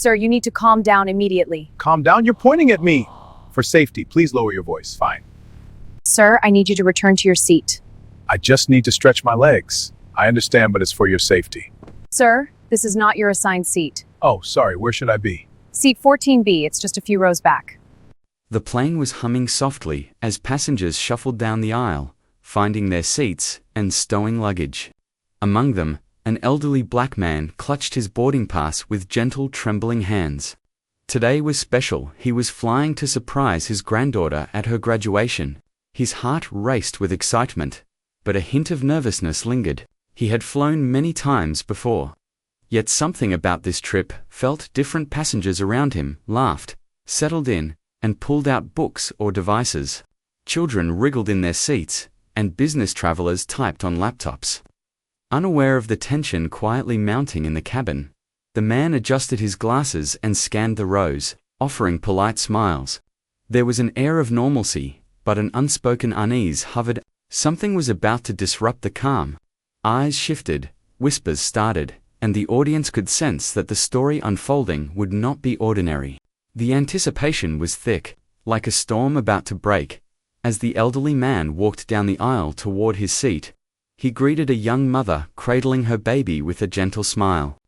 Sir, you need to calm down immediately. Calm down, you're pointing at me. For safety, please lower your voice. Fine. Sir, I need you to return to your seat. I just need to stretch my legs. I understand, but it's for your safety. Sir, this is not your assigned seat. Oh, sorry, where should I be? Seat 14B, it's just a few rows back. The plane was humming softly as passengers shuffled down the aisle, finding their seats and stowing luggage. Among them, an elderly black man clutched his boarding pass with gentle, trembling hands. Today was special. He was flying to surprise his granddaughter at her graduation. His heart raced with excitement, but a hint of nervousness lingered. He had flown many times before. Yet something about this trip felt different. Passengers around him laughed, settled in, and pulled out books or devices. Children wriggled in their seats, and business travelers typed on laptops. Unaware of the tension quietly mounting in the cabin, the man adjusted his glasses and scanned the rows, offering polite smiles. There was an air of normalcy, but an unspoken unease hovered. Something was about to disrupt the calm. Eyes shifted, whispers started, and the audience could sense that the story unfolding would not be ordinary. The anticipation was thick, like a storm about to break. As the elderly man walked down the aisle toward his seat, he greeted a young mother cradling her baby with a gentle smile.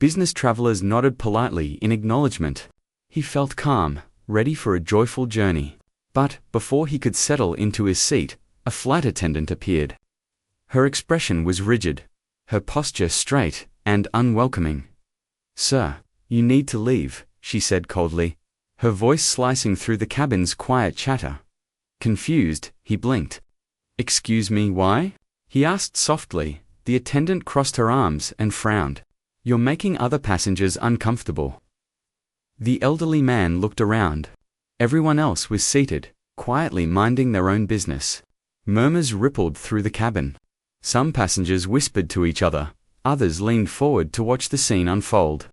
Business travelers nodded politely in acknowledgement. He felt calm, ready for a joyful journey. But, before he could settle into his seat, a flight attendant appeared. Her expression was rigid, her posture straight and unwelcoming. "Sir, you need to leave," she said coldly, her voice slicing through the cabin's quiet chatter. Confused, he blinked. "Excuse me, why?" he asked softly. The attendant crossed her arms and frowned. "You're making other passengers uncomfortable." The elderly man looked around. Everyone else was seated, quietly minding their own business. Murmurs rippled through the cabin. Some passengers whispered to each other, others leaned forward to watch the scene unfold.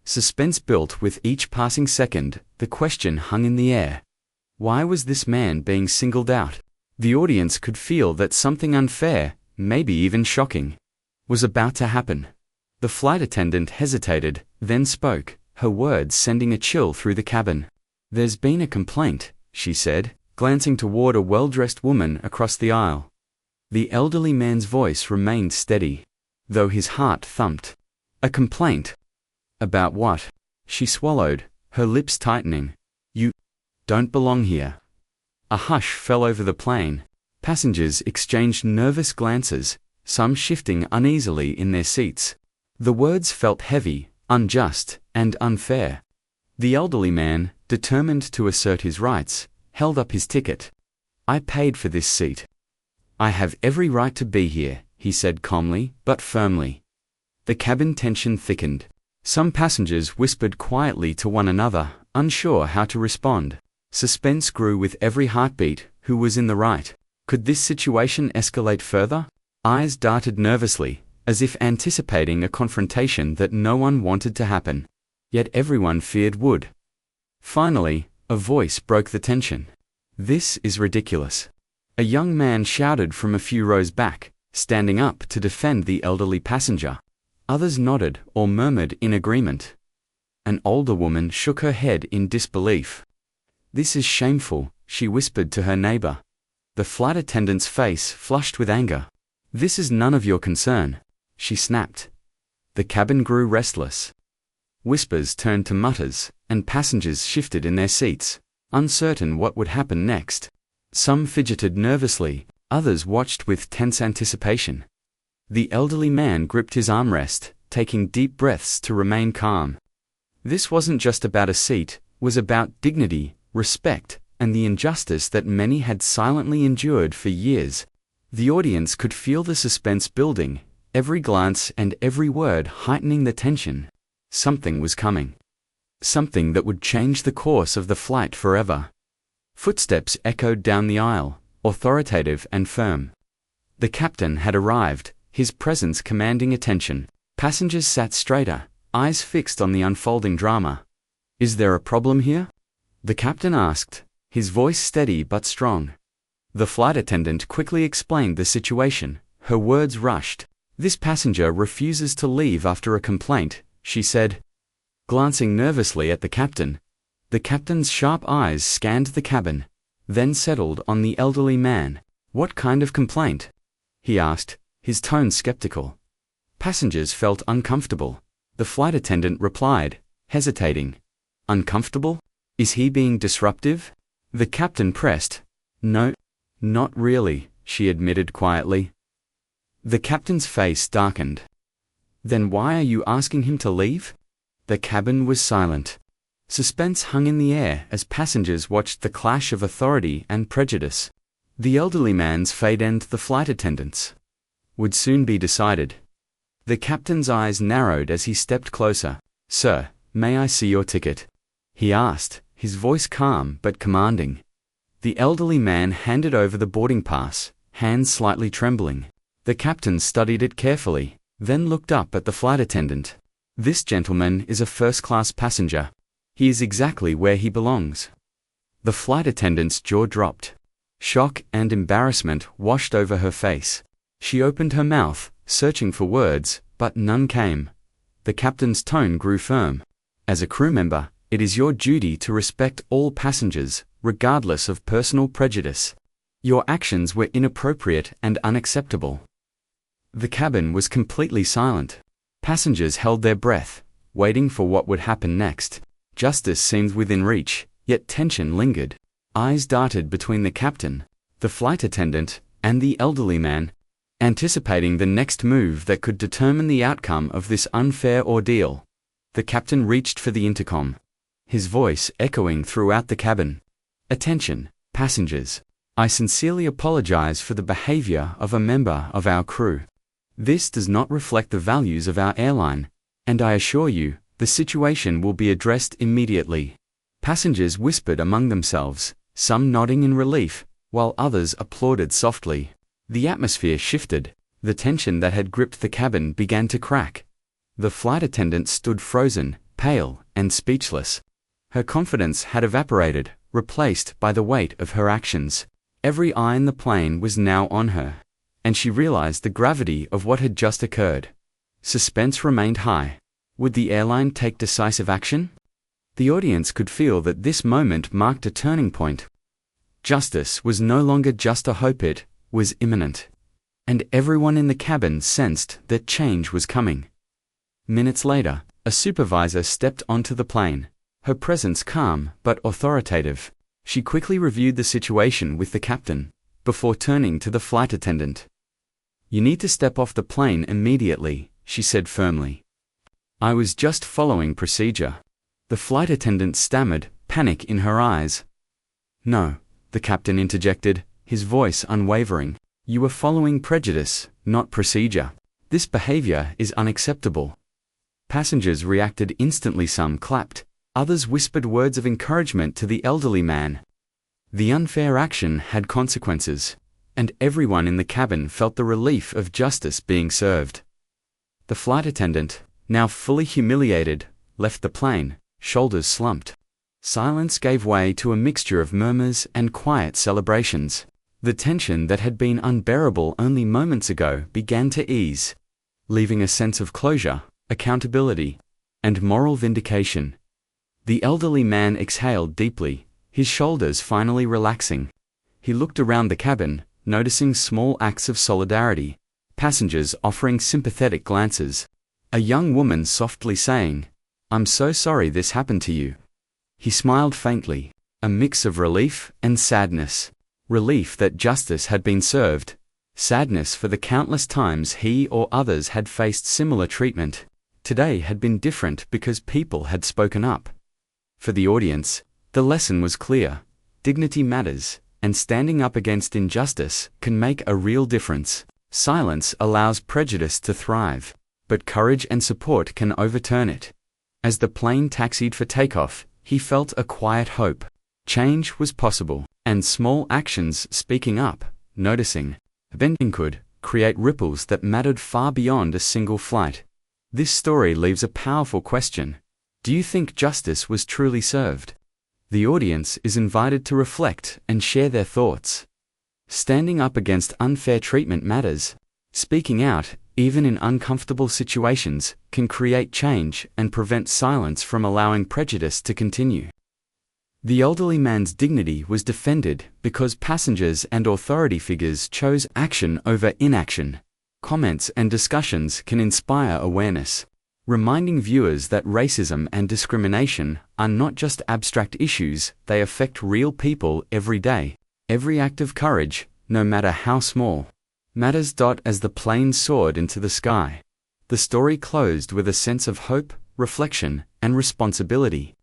Suspense built with each passing second. The question hung in the air. Why was this man being singled out? The audience could feel that something unfair, maybe even shocking, was about to happen. The flight attendant hesitated, then spoke, her words sending a chill through the cabin. "There's been a complaint," she said, glancing toward a well-dressed woman across the aisle. The elderly man's voice remained steady, though his heart thumped. "A complaint? About what?" She swallowed, her lips tightening. "You don't belong here." A hush fell over the plane. Passengers exchanged nervous glances, some shifting uneasily in their seats. The words felt heavy, unjust, and unfair. The elderly man, determined to assert his rights, held up his ticket. "I paid for this seat. I have every right to be here," he said calmly, but firmly. The cabin tension thickened. Some passengers whispered quietly to one another, unsure how to respond. Suspense grew with every heartbeat. Who was in the right? Could this situation escalate further? Eyes darted nervously, as if anticipating a confrontation that no one wanted to happen. Yet everyone feared would. Finally, a voice broke the tension. "This is ridiculous." A young man shouted from a few rows back, standing up to defend the elderly passenger. Others nodded or murmured in agreement. An older woman shook her head in disbelief. "This is shameful," she whispered to her neighbor. The flight attendant's face flushed with anger. "This is none of your concern," she snapped. The cabin grew restless. Whispers turned to mutters, and passengers shifted in their seats, uncertain what would happen next. Some fidgeted nervously, others watched with tense anticipation. The elderly man gripped his armrest, taking deep breaths to remain calm. This wasn't just about a seat, it was about dignity, respect, and the injustice that many had silently endured for years. The audience could feel the suspense building, every glance and every word heightening the tension. Something was coming. Something that would change the course of the flight forever. Footsteps echoed down the aisle, authoritative and firm. The captain had arrived, his presence commanding attention. Passengers sat straighter, eyes fixed on the unfolding drama. "Is there a problem here?" the captain asked, his voice steady but strong. The flight attendant quickly explained the situation, her words rushed. "This passenger refuses to leave after a complaint," she said. glancing nervously at the captain. The captain's sharp eyes scanned the cabin, then settled on the elderly man. "What kind of complaint?" he asked, his tone skeptical. Passengers felt uncomfortable. The flight attendant replied, hesitating. "Uncomfortable? Is he being disruptive?" The captain pressed. "No, not really," she admitted quietly. The captain's face darkened. "Then why are you asking him to leave?" The cabin was silent. Suspense hung in the air as passengers watched the clash of authority and prejudice. The elderly man's fate and the flight attendant's would soon be decided. The captain's eyes narrowed as he stepped closer. "Sir, may I see your ticket?" he asked, his voice calm but commanding. The elderly man handed over the boarding pass, hands slightly trembling. The captain studied it carefully, then looked up at the flight attendant. "This gentleman is a first-class passenger. He is exactly where he belongs." The flight attendant's jaw dropped. Shock and embarrassment washed over her face. She opened her mouth, searching for words, but none came. The captain's tone grew firm. "As a crew member, it is your duty to respect all passengers, regardless of personal prejudice. Your actions were inappropriate and unacceptable." The cabin was completely silent. Passengers held their breath, waiting for what would happen next. Justice seemed within reach, yet tension lingered. Eyes darted between the captain, the flight attendant, and the elderly man, anticipating the next move that could determine the outcome of this unfair ordeal. The captain reached for the intercom, his voice echoing throughout the cabin. "Attention, passengers. I sincerely apologize for the behavior of a member of our crew. This does not reflect the values of our airline, and I assure you, the situation will be addressed immediately." Passengers whispered among themselves, some nodding in relief, while others applauded softly. The atmosphere shifted. The tension that had gripped the cabin began to crack. The flight attendant stood frozen, pale, and speechless. Her confidence had evaporated, replaced by the weight of her actions. Every eye in the plane was now on her, and she realized the gravity of what had just occurred. Suspense remained high. Would the airline take decisive action? The audience could feel that this moment marked a turning point. Justice was no longer just a hope, it was imminent. And everyone in the cabin sensed that change was coming. Minutes later, a supervisor stepped onto the plane, her presence calm but authoritative. She quickly reviewed the situation with the captain, before turning to the flight attendant. "You need to step off the plane immediately," she said firmly. "I was just following procedure." The flight attendant stammered, panic in her eyes. "No," the captain interjected, his voice unwavering. "You were following prejudice, not procedure. This behavior is unacceptable." Passengers reacted instantly. Some clapped, others whispered words of encouragement to the elderly man. The unfair action had consequences, and everyone in the cabin felt the relief of justice being served. The flight attendant, now fully humiliated, left the plane, shoulders slumped. Silence gave way to a mixture of murmurs and quiet celebrations. The tension that had been unbearable only moments ago began to ease, leaving a sense of closure, accountability, and moral vindication. The elderly man exhaled deeply, his shoulders finally relaxing. He looked around the cabin, noticing small acts of solidarity, passengers offering sympathetic glances, a young woman softly saying, "I'm so sorry this happened to you." He smiled faintly, a mix of relief and sadness. Relief that justice had been served, sadness for the countless times he or others had faced similar treatment. Today had been different because people had spoken up. For the audience, the lesson was clear: dignity matters, and standing up against injustice can make a real difference. Silence allows prejudice to thrive, but courage and support can overturn it. As the plane taxied for takeoff, he felt a quiet hope. Change was possible, and small actions, speaking up, noticing, bending, could create ripples that mattered far beyond a single flight. This story leaves a powerful question. Do you think justice was truly served? The audience is invited to reflect and share their thoughts. Standing up against unfair treatment matters. Speaking out, even in uncomfortable situations, can create change and prevent silence from allowing prejudice to continue. The elderly man's dignity was defended because passengers and authority figures chose action over inaction. Comments and discussions can inspire awareness, reminding viewers that racism and discrimination are not just abstract issues, they affect real people every day. Every act of courage, no matter how small, matters. As the plane soared into the sky, the story closed with a sense of hope, reflection, and responsibility.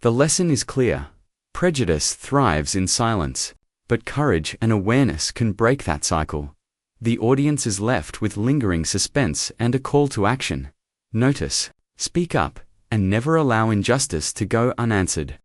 The lesson is clear. Prejudice thrives in silence, but courage and awareness can break that cycle. The audience is left with lingering suspense and a call to action. Notice, speak up, and never allow injustice to go unanswered.